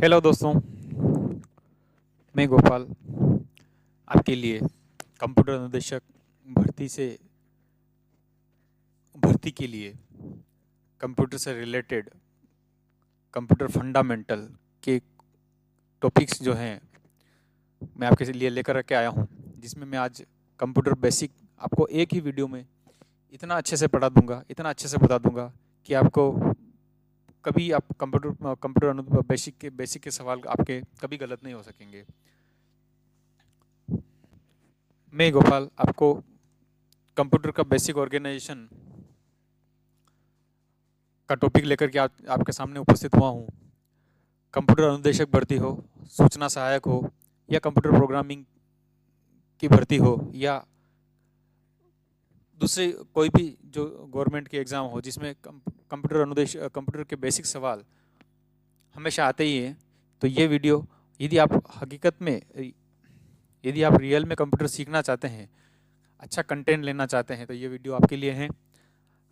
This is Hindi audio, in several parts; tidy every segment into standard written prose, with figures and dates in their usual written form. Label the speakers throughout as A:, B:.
A: हेलो दोस्तों, मैं गोपाल आपके लिए कंप्यूटर अनुदेशक भर्ती से भर्ती के लिए कंप्यूटर से रिलेटेड कंप्यूटर फंडामेंटल के टॉपिक्स जो हैं मैं आपके लिए लेकर के आया हूं, जिसमें मैं आज कंप्यूटर बेसिक आपको एक ही वीडियो में इतना अच्छे से पढ़ा दूंगा, इतना अच्छे से बता दूंगा कि आपको कभी आप कंप्यूटर बेसिक के सवाल आपके कभी गलत नहीं हो सकेंगे। मैं गोपाल आपको कंप्यूटर का बेसिक ऑर्गेनाइजेशन का टॉपिक लेकर के आपके सामने उपस्थित हुआ हूँ। कंप्यूटर अनुदेशक भर्ती हो, सूचना सहायक हो, या कंप्यूटर प्रोग्रामिंग की भर्ती हो, या दूसरे कोई भी जो गवर्नमेंट के एग्ज़ाम हो जिसमें कंप्यूटर के बेसिक सवाल हमेशा आते ही हैं, तो ये वीडियो यदि आप हकीकत में यदि आप रियल में कंप्यूटर सीखना चाहते हैं, अच्छा कंटेंट लेना चाहते हैं, तो ये वीडियो आपके लिए है।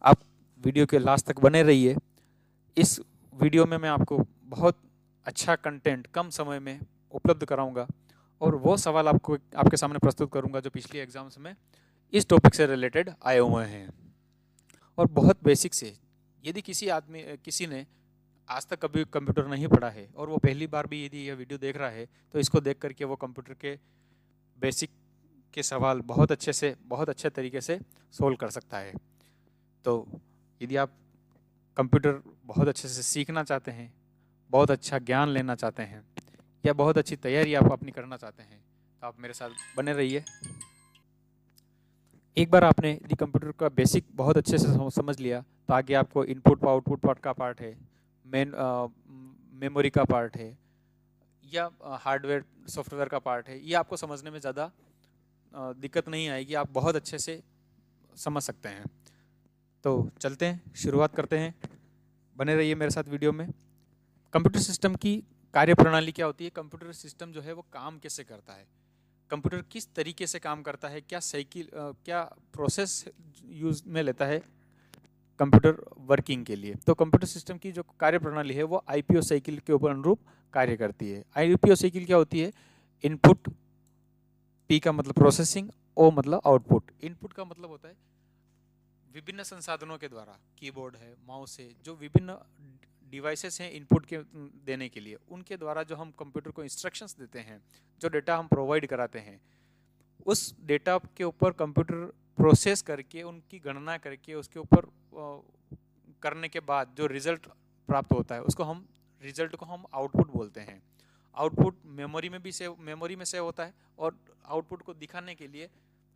A: आप वीडियो के लास्ट तक बने रहिए। इस वीडियो में मैं आपको बहुत अच्छा कंटेंट कम समय में उपलब्ध कराऊंगा और वो सवाल आपको आपके सामने प्रस्तुत करूंगा जो पिछले एग्जाम्स में इस टॉपिक से रिलेटेड आए हुए हैं, और बहुत बेसिक से। यदि किसी ने आज तक कभी कंप्यूटर नहीं पढ़ा है और वो पहली बार भी यदि यह वीडियो देख रहा है, तो इसको देख करके वो कंप्यूटर के बेसिक के सवाल बहुत अच्छे तरीके से सोल्व कर सकता है। तो यदि आप कंप्यूटर बहुत अच्छे से सीखना चाहते हैं, बहुत अच्छा ज्ञान लेना चाहते हैं, या बहुत अच्छी तैयारी आप अपनी करना चाहते हैं, तो आप मेरे साथ बने रहिए। एक बार आपने यदि कंप्यूटर का बेसिक बहुत अच्छे से समझ लिया, तो आगे आपको इनपुट आउटपुट पार्ट का पार्ट है, मेमोरी का पार्ट है, या हार्डवेयर सॉफ्टवेयर का पार्ट है, ये आपको समझने में ज़्यादा दिक्कत नहीं आएगी, आप बहुत अच्छे से समझ सकते हैं। तो चलते हैं, शुरुआत करते हैं। बने रहिए मेरे साथ वीडियो में। कंप्यूटर सिस्टम की कार्यप्रणाली क्या होती है, कंप्यूटर सिस्टम जो है वो काम कैसे करता है, कंप्यूटर किस तरीके से काम करता है, क्या प्रोसेस यूज में लेता है कंप्यूटर वर्किंग के लिए। तो कंप्यूटर सिस्टम की जो कार्यप्रणाली है वो आईपीओ साइकिल के ऊपर अनुरूप कार्य करती है। आईपीओ साइकिल क्या होती है, इनपुट, पी का मतलब प्रोसेसिंग, ओ मतलब आउटपुट। इनपुट का मतलब होता है विभिन्न संसाधनों के द्वारा, कीबोर्ड है, माउस है, जो विभिन्न डिवाइसेस हैं इनपुट के देने के लिए, उनके द्वारा जो हम कंप्यूटर को इंस्ट्रक्शंस देते हैं, जो डेटा हम प्रोवाइड कराते हैं, उस डेटा के ऊपर कंप्यूटर प्रोसेस करके, उनकी गणना करके, उसके ऊपर करने के बाद जो रिजल्ट प्राप्त होता है, रिजल्ट को हम आउटपुट बोलते हैं। आउटपुट मेमोरी में सेव होता है, और आउटपुट को दिखाने के लिए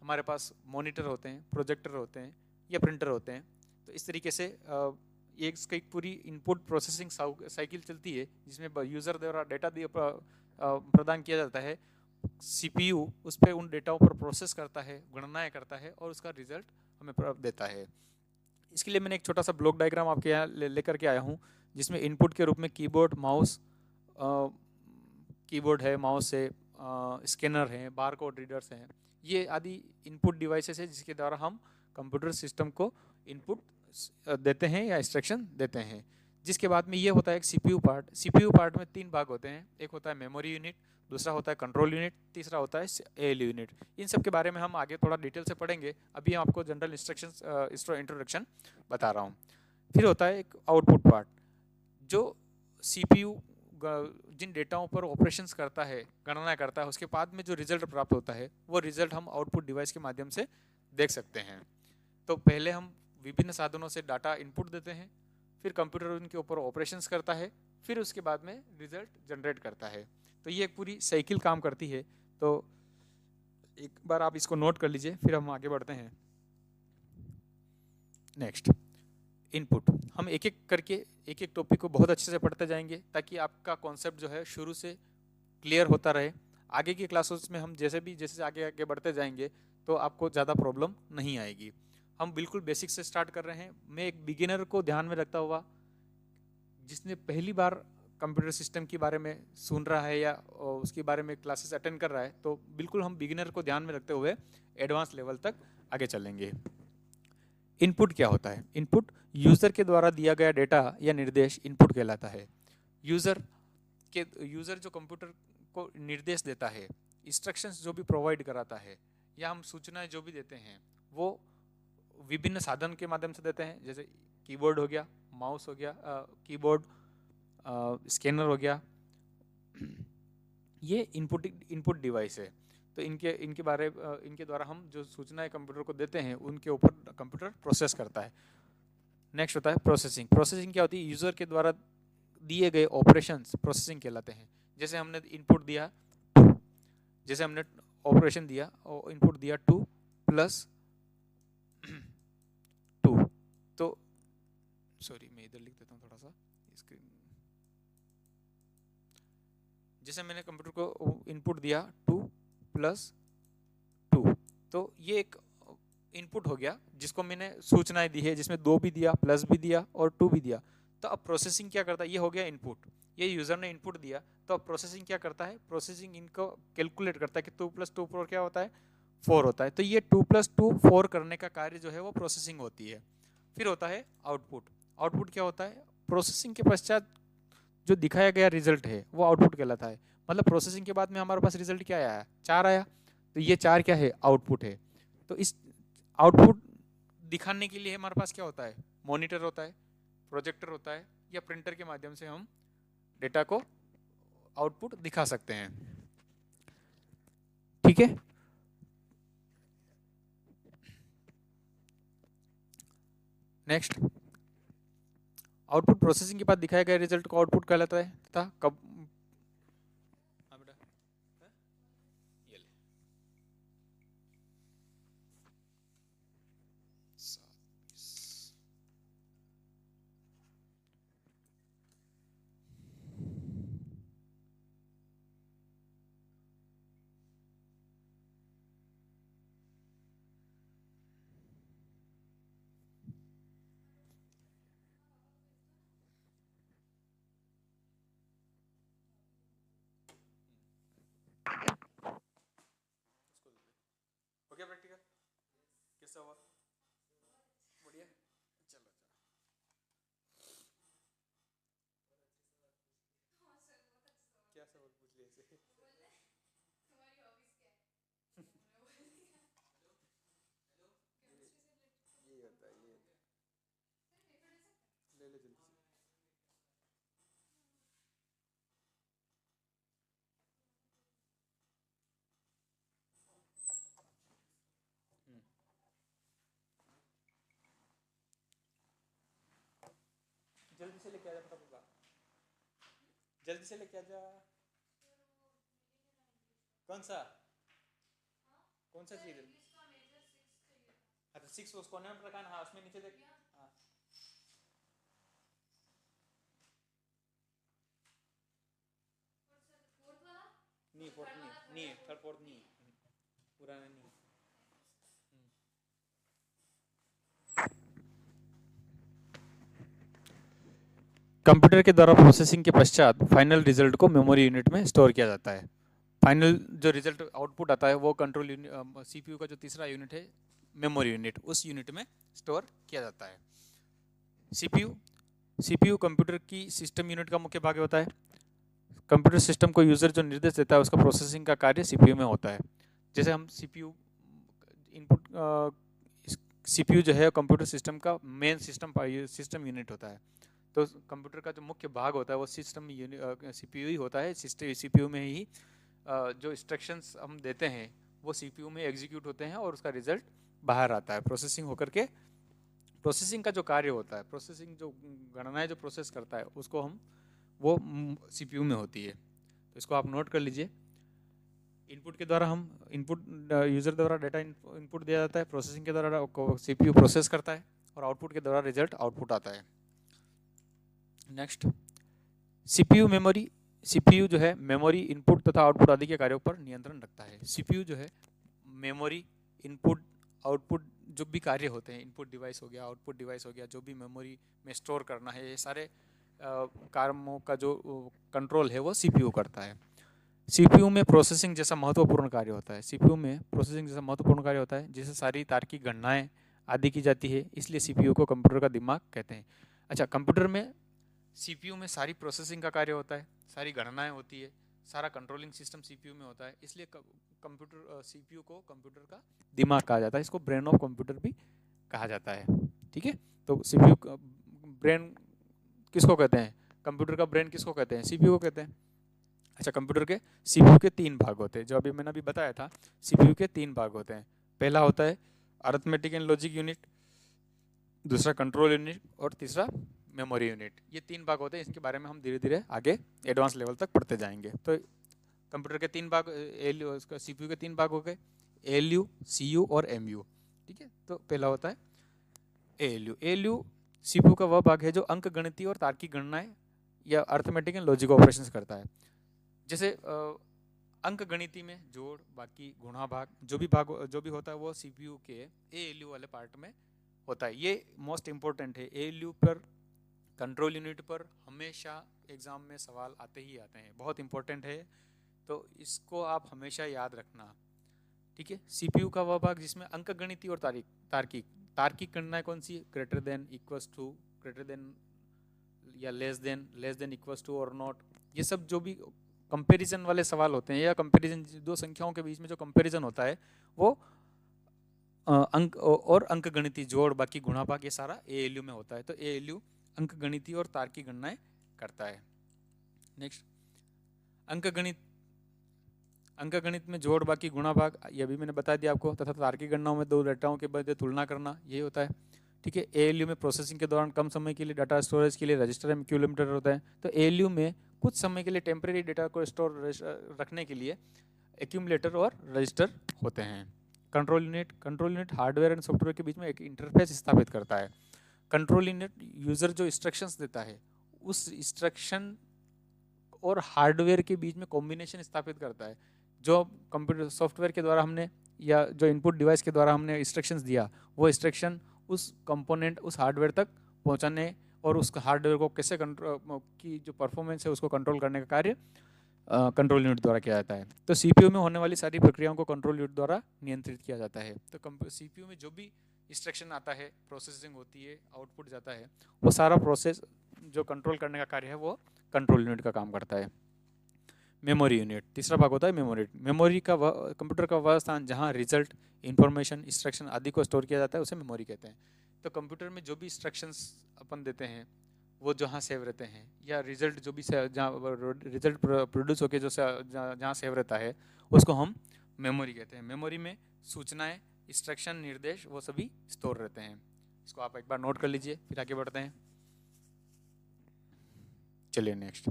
A: हमारे पास मॉनिटर होते हैं, प्रोजेक्टर होते हैं, या प्रिंटर होते हैं। तो इस तरीके से एक पूरी इनपुट प्रोसेसिंग साइकिल चलती है, जिसमें यूज़र द्वारा डेटा प्रदान किया जाता है। सीपीयू उस पर उन डेटाओं पर प्रोसेस करता है, गणनाएं करता है, और उसका रिजल्ट हमें देता है। इसके लिए मैंने एक छोटा सा ब्लॉक डायग्राम आपके यहाँ लेकर के आया हूँ, जिसमें इनपुट के रूप में कीबोर्ड है, माउस है, स्कैनर है, बारकोड रीडर्स हैं, ये आदि इनपुट डिवाइसेस है जिसके द्वारा हम कंप्यूटर सिस्टम को इनपुट देते हैं या इंस्ट्रक्शन देते हैं। जिसके बाद में ये होता है एक सीपीयू पार्ट। सीपीयू पार्ट में 3 भाग होते हैं, एक होता है मेमोरी यूनिट, दूसरा होता है कंट्रोल यूनिट, तीसरा होता है एएलयू यूनिट। इन सब के बारे में हम आगे थोड़ा डिटेल से पढ़ेंगे, अभी आपको जनरल इंट्रोडक्शन बता रहा हूँ। फिर होता है एक आउटपुट पार्ट, जो सीपीयू जिन डेटाओं पर ऑपरेशंस करता है, गणना करता है, उसके बाद में जो रिजल्ट प्राप्त होता है, वो रिजल्ट हम आउटपुट डिवाइस के माध्यम से देख सकते हैं। तो पहले हम विभिन्न साधनों से डाटा इनपुट देते हैं, फिर कंप्यूटर उनके ऊपर ऑपरेशंस करता है, फिर उसके बाद में रिजल्ट जनरेट करता है। तो ये एक पूरी साइकिल काम करती है। तो एक बार आप इसको नोट कर लीजिए, फिर हम आगे बढ़ते हैं। Next, input. हम एक एक करके एक टॉपिक को बहुत अच्छे से पढ़ते जाएंगे, ताकि आपका कॉन्सेप्ट जो है शुरू से क्लियर होता रहे। आगे की क्लासेस में हम जैसे आगे बढ़ते जाएंगे, तो आपको ज़्यादा प्रॉब्लम नहीं आएगी। हम बिल्कुल बेसिक से स्टार्ट कर रहे हैं। मैं एक बिगिनर को ध्यान में रखता हुआ, जिसने पहली बार कंप्यूटर सिस्टम के बारे में सुन रहा है या उसके बारे में क्लासेस अटेंड कर रहा है, तो बिल्कुल हम बिगिनर को ध्यान में रखते हुए एडवांस लेवल तक आगे चलेंगे। इनपुट क्या होता है? इनपुट यूज़र के द्वारा दिया गया डेटा या निर्देश इनपुट कहलाता है। यूज़र कि यूज़र जो कंप्यूटर को निर्देश देता है, इंस्ट्रक्शंस जो भी प्रोवाइड कराता है, या हम सूचनाएं जो भी देते हैं, वो विभिन्न साधन के माध्यम से देते हैं, जैसे कीबोर्ड हो गया, माउस हो गया, कीबोर्ड, स्कैनर हो गया, ये इनपुट डिवाइस है। तो इनके द्वारा हम जो सूचनाएं कंप्यूटर को देते हैं, उनके ऊपर कंप्यूटर प्रोसेस करता है। नेक्स्ट होता है प्रोसेसिंग। प्रोसेसिंग क्या होती है? यूज़र के द्वारा दिए गए ऑपरेशंस प्रोसेसिंग कहलाते हैं। जैसे हमने इनपुट दिया 2, जैसे हमने ऑपरेशन दिया और इनपुट दिया 2 + 2, तो सॉरी मैं इधर लिख देता हूँ थोड़ा सा स्क्रीन। जैसे मैंने कंप्यूटर को इनपुट दिया 2 + 2, तो ये एक इनपुट हो गया जिसको मैंने सूचनाएं दी है, जिसमें 2 भी दिया, प्लस भी दिया और 2 भी दिया। तो अब प्रोसेसिंग क्या करता है? ये हो गया इनपुट, ये यूज़र ने इनपुट दिया। तो अब प्रोसेसिंग क्या करता है? प्रोसेसिंग इनको कैलकुलेट करता है कि 2 + 2 4 क्या होता है? 4 होता है। तो ये 2 + 2 4 करने का कार्य जो है वो प्रोसेसिंग होती है। फिर होता है आउटपुट। आउटपुट क्या होता है? प्रोसेसिंग के पश्चात जो दिखाया गया रिजल्ट है वो आउटपुट कहलाता है। मतलब प्रोसेसिंग के बाद में हमारे पास रिजल्ट क्या आया? 4 आया, तो ये 4 क्या है? आउटपुट है। तो इस आउटपुट दिखाने के लिए हमारे पास क्या होता है? मॉनिटर होता है, प्रोजेक्टर होता है, या प्रिंटर के माध्यम से हम डेटा को आउटपुट दिखा सकते हैं। ठीक है। नेक्स्ट, आउटपुट प्रोसेसिंग के बाद दिखाए गए रिजल्ट को आउटपुट कहलाता है। तथा कब हो गया प्रैक्टिकल? कैसा हुआ? बढ़िया, चलो क्या सवाल पूछ लिया ऐसे? ये होता है, ये ले ले जल्दी से। जल्दी से लेके आ जा फटाफट, जल्दी से लेके आ जा। कौन सा चीज? अच्छा 6 उस कोने में रखा है ना? हाँ उसमें नीचे देख। हाँ नहीं, फोर्थ नहीं है, थर्ड फोर्थ नहीं है, पुराना नहीं है। कंप्यूटर के द्वारा प्रोसेसिंग के पश्चात फाइनल रिजल्ट को मेमोरी यूनिट में स्टोर किया जाता है। फाइनल जो रिजल्ट आउटपुट आता है वो कंट्रोल यूनिट, सीपीयू का जो तीसरा यूनिट है मेमोरी यूनिट, उस यूनिट में स्टोर किया जाता है। सीपीयू कंप्यूटर की सिस्टम यूनिट का मुख्य भाग होता है। कंप्यूटर सिस्टम को यूज़र जो निर्देश देता है उसका प्रोसेसिंग का कार्य सीपीयू में होता है। जैसे हम सीपीयू इनपुट, सीपीयू जो है कंप्यूटर सिस्टम का मेन सिस्टम यूनिट होता है। तो कंप्यूटर का जो मुख्य भाग होता है वो सिस्टम सीपीयू ही होता है। सीपीयू में ही जो इंस्ट्रक्शंस हम देते हैं वो सीपीयू में एग्जीक्यूट होते हैं और उसका रिजल्ट बाहर आता है प्रोसेसिंग होकर के। प्रोसेसिंग का जो कार्य होता है, प्रोसेसिंग जो गणनाएं जो प्रोसेस करता है उसको हम वो सीपीयू में होती है। तो इसको आप नोट कर लीजिए। इनपुट के द्वारा हम यूज़र द्वारा डेटा इनपुट दिया जाता है, प्रोसेसिंग के द्वारा सीपीयू प्रोसेस करता है और आउटपुट के द्वारा रिजल्ट आउटपुट आता है। Next, CPU memory. सीपीयू जो है मेमोरी, इनपुट तथा आउटपुट आदि के कार्यों पर नियंत्रण रखता है। सीपीयू जो है मेमोरी, इनपुट, आउटपुट जो भी कार्य होते हैं, इनपुट डिवाइस हो गया, आउटपुट डिवाइस हो गया, जो भी मेमोरी में स्टोर करना है, ये सारे कामों का जो कंट्रोल है वो सीपीयू करता है। सीपीयू में प्रोसेसिंग जैसा महत्वपूर्ण कार्य होता है। सीपीयू में प्रोसेसिंग जैसा महत्वपूर्ण कार्य होता है, जिससे सारी तार्किक गणनाएं आदि की जाती है, इसलिए सीपीयू को कंप्यूटर का दिमाग कहते हैं। अच्छा, कंप्यूटर में सीपीयू में सारी प्रोसेसिंग का कार्य होता है, सारी गणनाएं होती है, सारा कंट्रोलिंग सिस्टम सीपीयू में होता है, इसलिए कंप्यूटर सीपीयू को कंप्यूटर का दिमाग कहा जाता है, इसको ब्रेन ऑफ कंप्यूटर भी कहा जाता है। ठीक है, तो सीपीयू ब्रेन किसको कहते हैं, कंप्यूटर का ब्रेन किसको कहते हैं, सीपीयू को कहते हैं। अच्छा, कंप्यूटर के सीपीयू के 3 भाग होते हैं, जो अभी मैंने बताया था, सीपीयू के 3 भाग होते हैं। पहला होता है अरिथमेटिक एंड लॉजिक यूनिट, दूसरा कंट्रोल यूनिट और तीसरा मेमोरी यूनिट। ये 3 भाग होते हैं, इसके बारे में हम धीरे धीरे आगे एडवांस लेवल तक पढ़ते जाएंगे। तो कंप्यूटर के 3 भाग, एलयू सीपीयू के 3 भाग हो गए, एलयू, सीयू और एमयू। ठीक है, तो पहला होता है एलयू। एलयू सीपीयू का वह भाग है जो अंक गणितीय और तार्किक गणनाएं या अर्थमेटिक एंड लॉजिक ऑपरेशंस करता है। जैसे अंक गणिती में जोड़, बाकी, गुणा भाग, जो भी होता है वो सीपीयू के एएलयू वाले पार्ट में होता है। ये मोस्ट इंपॉर्टेंट है। एएलयू पर, कंट्रोल यूनिट पर हमेशा एग्जाम में सवाल आते ही आते हैं, बहुत इंपॉर्टेंट है, तो इसको आप हमेशा याद रखना। ठीक है, सीपीयू का वह भाग जिसमें अंक गणिती और तार्किक गणनाएं कौन सी, greater than, equals to, greater than या लेस देन, इक्वल्स टू और नॉट, ये सब जो भी कंपैरिजन वाले सवाल होते हैं, या कंपैरिजन, दो संख्याओं के बीच में जो कंपैरिजन होता है वो अंक और अंक गणितीय जोड़, बाकी गुणा भाग, ये सारा एएलयू में होता है। तो एएलयू अंक गणितीय और तार्किक गणनाएं करता है। नेक्स्ट, अंक गणित में जोड़, बाकी, गुणा भाग, ये भी मैंने बता दिया आपको, तथा तार्किक गणनाओं में दो डेटाओं के मध्य तुलना करना, ये होता है। ठीक है, एएलयू में प्रोसेसिंग के दौरान कम समय के लिए डाटा स्टोरेज के लिए रजिस्टर एंड एक्यूमुलेटर होता है। तो एएलयू में कुछ समय के लिए टेम्परेरी डेटा को स्टोर रखने के लिए एक्यूमुलेटर और रजिस्टर होते हैं। Control unit hardware and software के बीच में एक इंटरफेस स्थापित करता है। कंट्रोल यूनिट यूजर जो इंस्ट्रक्शंस देता है, उस इंस्ट्रक्शन और हार्डवेयर के बीच में कॉम्बिनेशन स्थापित करता है। जो कंप्यूटर सॉफ्टवेयर के द्वारा हमने, या जो इनपुट डिवाइस के द्वारा हमने इंस्ट्रक्शंस दिया, वो इंस्ट्रक्शन उस कंपोनेंट, उस हार्डवेयर तक पहुंचाने और उस हार्डवेयर को कैसे कंट्रोल की जो परफॉर्मेंस है उसको कंट्रोल करने का कार्य कंट्रोल यूनिट द्वारा किया जाता है। तो सीपीयू में होने वाली सारी प्रक्रियाओं को कंट्रोल यूनिट द्वारा नियंत्रित किया जाता है। तो सीपीयू में जो भी इंस्ट्रक्शन आता है, प्रोसेसिंग होती है, आउटपुट जाता है, वो सारा प्रोसेस जो कंट्रोल करने का कार्य है वो कंट्रोल यूनिट का काम करता है। मेमोरी यूनिट, तीसरा भाग होता है मेमोरी का वह कंप्यूटर का वह स्थान जहाँ रिजल्ट, इंफॉर्मेशन, इंस्ट्रक्शन आदि को स्टोर किया जाता है, उसे मेमोरी कहते हैं। तो कंप्यूटर में जो भी इंस्ट्रक्शंस अपन देते हैं वो जहाँ सेव रहते हैं, या रिजल्ट जो भी जहाँ रिजल्ट प्रोड्यूस होकर जो जहाँ सेव रहता है, उसको हम मेमोरी कहते हैं। मेमोरी में सूचनाएं, इंस्ट्रक्शन, निर्देश, वो सभी स्टोर रहते हैं। इसको आप एक बार नोट कर लीजिए, फिर आगे बढ़ते हैं। चलिए नेक्स्ट,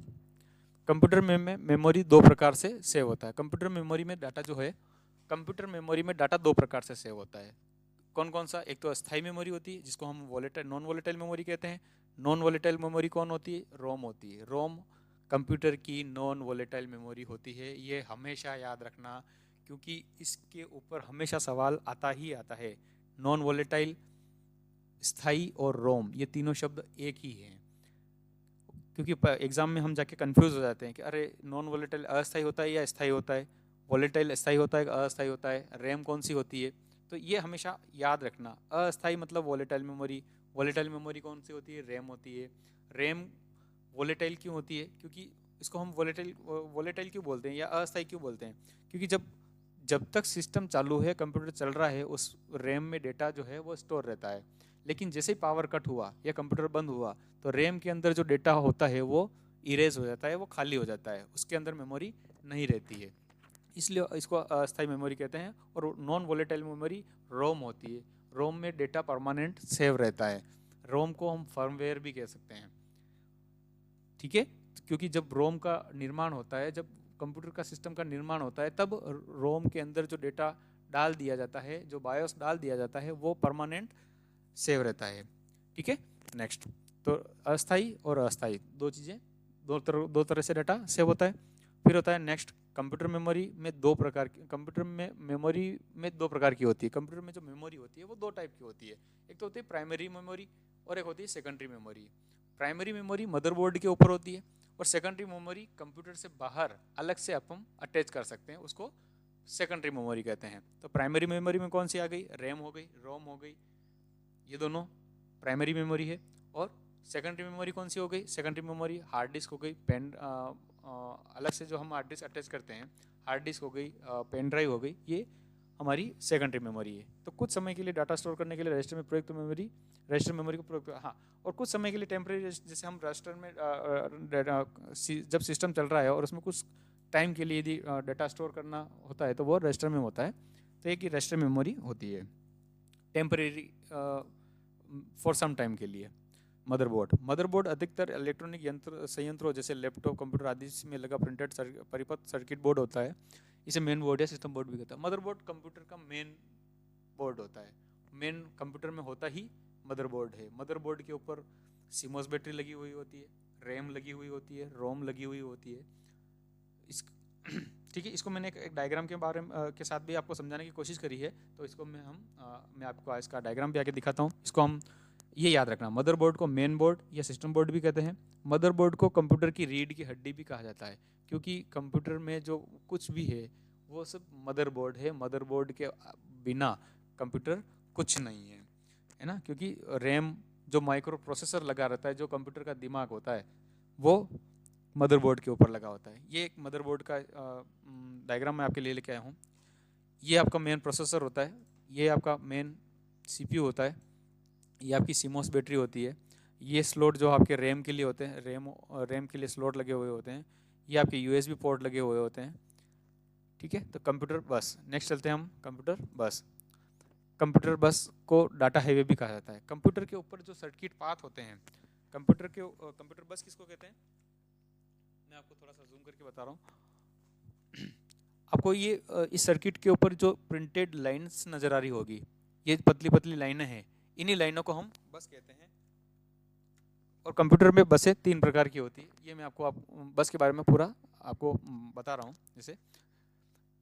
A: कंप्यूटर में मेमोरी दो प्रकार से सेव होता है। कंप्यूटर मेमोरी में डाटा जो है, कंप्यूटर मेमोरी में डाटा दो प्रकार से सेव होता है। कौन कौन सा, एक तो अस्थायी मेमोरी होती है जिसको हम नॉन वोलेटाइल मेमोरी कहते हैं। नॉन वोलेटाइल मेमोरी कौन होती है, रोम होती है। रोम कंप्यूटर की नॉन वोलेटाइल मेमोरी होती है। ये हमेशा याद रखना, क्योंकि इसके ऊपर हमेशा सवाल आता ही आता है। नॉन वोलेटाइल, स्थायी और रोम, ये तीनों शब्द एक ही हैं, क्योंकि एग्जाम में हम जाके कंफ्यूज हो जाते हैं कि अरे नॉन वोलेटाइल अस्थायी होता है या स्थायी होता है, वोलेटाइल स्थायी होता है, अस्थायी होता है, रैम कौन सी होती है। तो ये हमेशा याद रखना, अस्थायी मतलब वोलेटाइल मेमोरी कौन सी होती है, रैम होती है। रैम वोलेटाइल क्यों होती है, क्योंकि इसको हम वोलेटाइल क्यों बोलते हैं या अस्थायी क्यों बोलते हैं, क्योंकि जब तक सिस्टम चालू है, कंप्यूटर चल रहा है, उस रैम में डेटा जो है वो स्टोर रहता है। लेकिन जैसे ही पावर कट हुआ या कंप्यूटर बंद हुआ, तो रैम के अंदर जो डेटा होता है वो इरेज हो जाता है, वो खाली हो जाता है, उसके अंदर मेमोरी नहीं रहती है, इसलिए इसको अस्थायी मेमोरी कहते हैं। और नॉन वोलेटाइल मेमोरी रोम होती है। रोम में डेटा परमानेंट सेव रहता है। रोम को हम फर्मवेयर भी कह सकते हैं। ठीक है, क्योंकि जब रोम का निर्माण होता है, जब कंप्यूटर का सिस्टम का निर्माण होता है, तब रोम के अंदर जो डेटा डाल दिया जाता है, जो बायोस डाल दिया जाता है, वो परमानेंट सेव रहता है। ठीक है, नेक्स्ट, तो अस्थायी और अस्थायी दो चीज़ें, दो तरह से डाटा सेव होता है। फिर होता है नेक्स्ट, कंप्यूटर मेमोरी में दो प्रकार की, कंप्यूटर में मेमोरी में दो प्रकार की होती है। कंप्यूटर में जो मेमोरी होती है वो दो टाइप की होती है। एक तो होती है प्राइमरी मेमोरी और एक होती है secondary memory. Primary memory motherboard के ऊपर होती है, और सेकेंडरी मेमोरी कंप्यूटर से बाहर अलग से अपन अटैच कर सकते हैं, उसको सेकेंडरी मेमोरी कहते हैं। तो प्राइमरी मेमोरी में कौन सी आ गई, रैम हो गई, रोम हो गई, ये दोनों प्राइमरी मेमोरी है। और सेकेंडरी मेमोरी कौन सी हो गई? सेकेंडरी मेमोरी हार्ड डिस्क हो गई, पेन अलग से जो हम हार्ड डिस्क अटैच करते हैं, हार्ड डिस्क हो गई, पेन ड्राइव हो गई, ये हमारी सेकेंडरी मेमोरी है। तो कुछ समय के लिए डाटा स्टोर करने के लिए रजिस्टर में प्रयुक्त मेमोरी, रजिस्टर मेमोरी को प्रयोग, हाँ, और कुछ समय के लिए टेम्परेरी, जैसे हम रजिस्टर में जब सिस्टम चल रहा है और उसमें कुछ टाइम के लिए यदि डाटा स्टोर करना होता है तो वो रजिस्टर में होता है, तो एक रजिस्टर मेमोरी होती है टेम्परेरी फॉर सम टाइम के लिए। मदरबोर्ड अधिकतर इलेक्ट्रॉनिक यंत्र संयंत्रों जैसे लैपटॉप, कंप्यूटर आदि में लगा प्रिंटेड परिपथ सर्किट बोर्ड होता है, इसे मेन बोर्ड या सिस्टम बोर्ड भी कहता है। मदरबोर्ड कंप्यूटर का मेन बोर्ड होता है, मेन कंप्यूटर में होता ही मदरबोर्ड है। मदरबोर्ड के ऊपर सीमोस बैटरी लगी हुई होती है, रैम लगी हुई होती है, रोम लगी हुई होती है। इस ठीक है, इसको मैंने एक डायग्राम के बारे में के साथ भी आपको समझाने की कोशिश करी है, तो इसको मैं आपको इसका डायग्राम भी आके दिखाता हूँ। इसको हम ये याद रखना, मदरबोर्ड को मेन बोर्ड या सिस्टम बोर्ड भी कहते हैं। मदरबोर्ड को कंप्यूटर की रीढ़ की हड्डी भी कहा जाता है, क्योंकि कंप्यूटर में जो कुछ भी है वो सब मदरबोर्ड है। मदरबोर्ड के बिना कंप्यूटर कुछ नहीं है ना, क्योंकि रैम जो माइक्रो प्रोसेसर लगा रहता है, जो कंप्यूटर का दिमाग होता है, वो मदरबोर्ड के ऊपर लगा होता है। ये एक मदरबोर्ड का डायग्राम मैं आपके लिए लेके आया हूँ। ये आपका मेन प्रोसेसर होता है, ये आपका मेन सीपीयू होता है, ये आपकी सीमोस बैटरी होती है, ये स्लॉट जो आपके रैम के लिए होते हैं, रैम के लिए स्लॉट लगे हुए होते हैं, ये आपके यूएसबी पोर्ट लगे हुए होते हैं। ठीक है, तो कंप्यूटर बस, नेक्स्ट चलते हैं हम कंप्यूटर बस। कंप्यूटर बस को डाटा हाईवे भी कहा जाता है। कंप्यूटर के ऊपर जो सर्किट पाथ होते हैं, कंप्यूटर बस किसको कहते हैं, मैं आपको थोड़ा सा जूम करके बता रहा हूँ आपको। ये इस सर्किट के ऊपर जो प्रिंटेड लाइंस नजर आ रही होगी, ये पतली पतली लाइनें हैं, इन्हीं लाइनों को हम बस कहते हैं। और कंप्यूटर में बसें 3 प्रकार की होती है, ये मैं आपको बस के बारे में पूरा आपको बता रहा हूँ। जैसे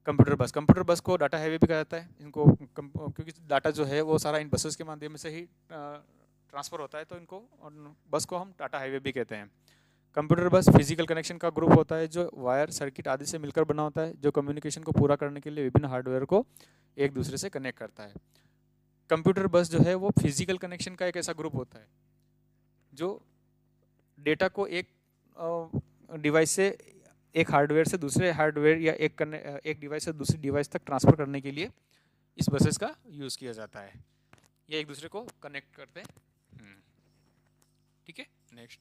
A: कंप्यूटर बस को डाटा हाईवे भी कहा जाता है इनको, क्योंकि डाटा जो है वो सारा इन बसेस के माध्यम से ही ट्रांसफर होता है, तो इनको बस को हम डाटा हाईवे भी कहते हैं। कंप्यूटर बस फिजिकल कनेक्शन का ग्रुप होता है जो वायर, सर्किट आदि से मिलकर बना होता है, जो कम्युनिकेशन को पूरा करने के लिए विभिन्न हार्डवेयर को एक दूसरे से कनेक्ट करता है। कंप्यूटर बस जो है वो फिजिकल कनेक्शन का एक ऐसा ग्रुप होता है जो डेटा को एक डिवाइस से, एक हार्डवेयर से दूसरे हार्डवेयर या एक डिवाइस से दूसरी डिवाइस तक ट्रांसफर करने के लिए इस बसेस का यूज़ किया जाता है। ये एक दूसरे को कनेक्ट करते हैं। ठीक है, नेक्स्ट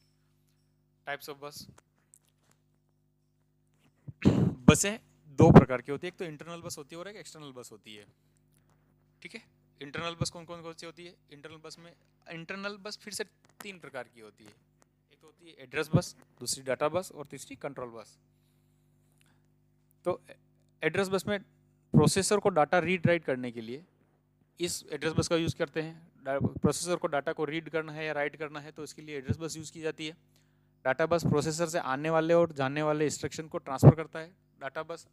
A: टाइप्स ऑफ बस। बसें 2 प्रकार की होती है, एक तो इंटरनल बस होती है और एक एक्सटर्नल बस होती है। ठीक है, इंटरनल बस कौन कौन सी होती है? इंटरनल बस फिर से 3 प्रकार की होती है, एक तो होती है एड्रेस बस, दूसरी डाटा बस और तीसरी कंट्रोल बस। तो एड्रेस बस में प्रोसेसर को डाटा रीड राइट करने के लिए इस एड्रेस बस का यूज़ करते हैं। प्रोसेसर को डाटा को रीड करना है या राइट करना है तो इसके लिए एड्रेस बस यूज़ की जाती है। डाटा बस प्रोसेसर से आने वाले और जाने वाले इंस्ट्रक्शन को ट्रांसफ़र करता है। डाटा बस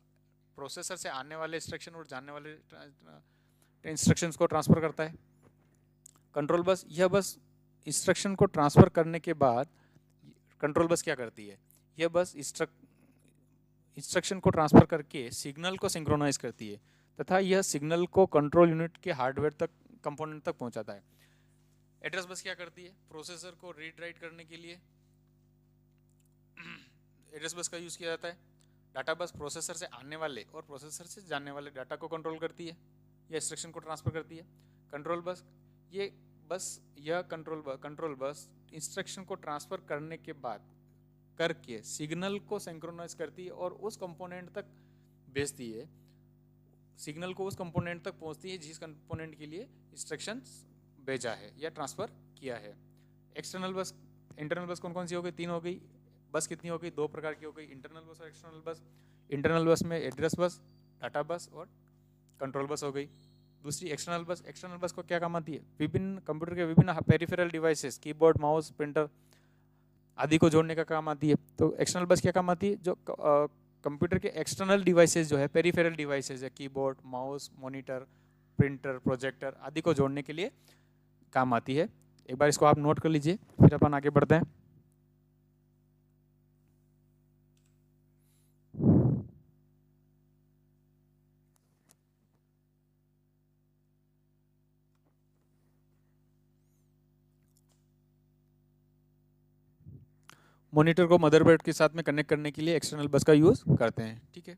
A: प्रोसेसर से आने वाले इंस्ट्रक्शन और जाने वाले इंस्ट्रक्शंस को ट्रांसफ़र करता है। कंट्रोल बस, यह बस इंस्ट्रक्शन को ट्रांसफ़र करने के बाद कंट्रोल बस क्या करती है, यह बस इंस्ट्रक्शन को ट्रांसफ़र करके सिग्नल को सिंक्रोनाइज करती है तथा यह सिग्नल को कंट्रोल यूनिट के हार्डवेयर तक, कंपोनेंट तक पहुंचाता है। एड्रेस बस क्या करती है, प्रोसेसर को रीड राइट करने के लिए एड्रेस बस का यूज़ किया जाता है। डाटा बस प्रोसेसर से आने वाले और प्रोसेसर से जाने वाले डाटा को कंट्रोल करती है या इंस्ट्रक्शन को ट्रांसफ़र करती है। कंट्रोल बस, यह कंट्रोल बस इंस्ट्रक्शन को ट्रांसफ़र करने के बाद करके सिग्नल को सिंक्रोनाइज करती है और उस कंपोनेंट तक भेजती है, सिग्नल को उस कंपोनेंट तक पहुंचती है जिस कंपोनेंट के लिए इंस्ट्रक्शन भेजा है या ट्रांसफ़र किया है। एक्सटर्नल बस, इंटरनल बस कौन कौन सी हो गई? 3 हो गई। बस कितनी हो गई? 2 प्रकार की हो गई, इंटरनल बस और एक्सटर्नल बस। इंटरनल बस में एड्रेस बस, डाटा बस और कंट्रोल बस हो गई। दूसरी एक्सटर्नल बस को क्या काम आती है? विभिन्न कंप्यूटर के विभिन्न peripheral devices, keyboard, mouse, printer आदि को जोड़ने का काम आती है। तो एक्सटर्नल बस क्या काम आती है? जो कंप्यूटर के एक्सटर्नल डिवाइसेस जो है, पेरिफेरल डिवाइसेस है, keyboard, mouse, monitor, printer, projector आदि को जोड़ने के लिए काम आती है। एक बार इसको आप नोट कर लीजिए, फिर अपन आगे बढ़ते हैं। मॉनिटर को मदरबोर्ड के साथ में कनेक्ट करने के लिए एक्सटर्नल बस का यूज़ करते हैं, ठीक है।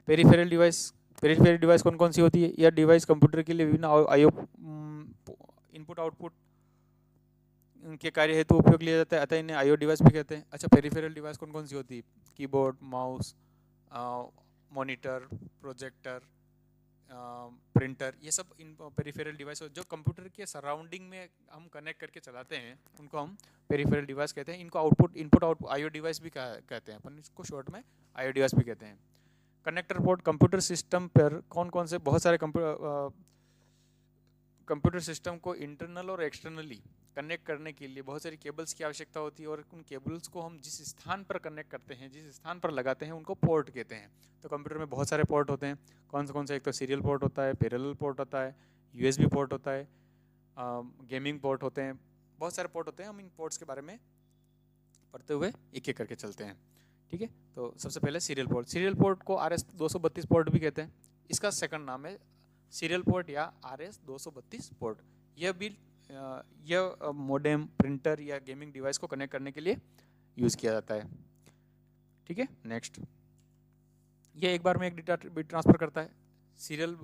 A: पेरिफेरल डिवाइस कौन कौन सी होती है? यह डिवाइस कंप्यूटर के लिए विभिन्न आईओ इनपुट आउटपुट के कार्य हेतु उपयोग लिया जाता है, अतः इन्हें आईओ डिवाइस भी कहते हैं। अच्छा, पेरिफेरल डिवाइस कौन कौन सी होती है? Keyboard, mouse, monitor, projector, printer, ये सब इन पेरिफेरल डिवाइस जो कंप्यूटर के सराउंडिंग में हम कनेक्ट करके चलाते हैं उनको हम पेरिफेरल डिवाइस कहते हैं। इनको इनपुट आउटपुट आईओ डिवाइस भी कहते हैं, अपन इसको शॉर्ट में आईओ डिवाइस भी कहते हैं। कनेक्टर पोर्ट, कंप्यूटर सिस्टम पर कौन कौन से बहुत सारे कंप्यूटर सिस्टम को इंटरनल और एक्सटर्नली कनेक्ट करने के लिए बहुत सारी केबल्स की आवश्यकता होती है, और उन केबल्स को हम जिस स्थान पर कनेक्ट करते हैं, जिस स्थान पर लगाते हैं, उनको पोर्ट कहते हैं। तो कंप्यूटर में बहुत सारे पोर्ट होते हैं। कौन से? एक तो सीरियल पोर्ट होता है, पैरेलल पोर्ट होता है, यूएसबी पोर्ट होता है, गेमिंग पोर्ट होते हैं, बहुत सारे पोर्ट होते हैं। हम इन पोर्ट्स के बारे में पढ़ते हुए एक एक करके चलते हैं, ठीक है। तो सबसे पहले सीरियल पोर्ट। सीरियल पोर्ट को RS-232 पोर्ट भी कहते हैं। इसका सेकंड नाम है सीरियल पोर्ट या RS-232 पोर्ट। यह मोडेम, प्रिंटर या गेमिंग डिवाइस को कनेक्ट करने के लिए यूज़ किया जाता है, ठीक है। नेक्स्ट, यह एक बार में एक डेटा बिट ट्रांसफ़र करता है। सीरियल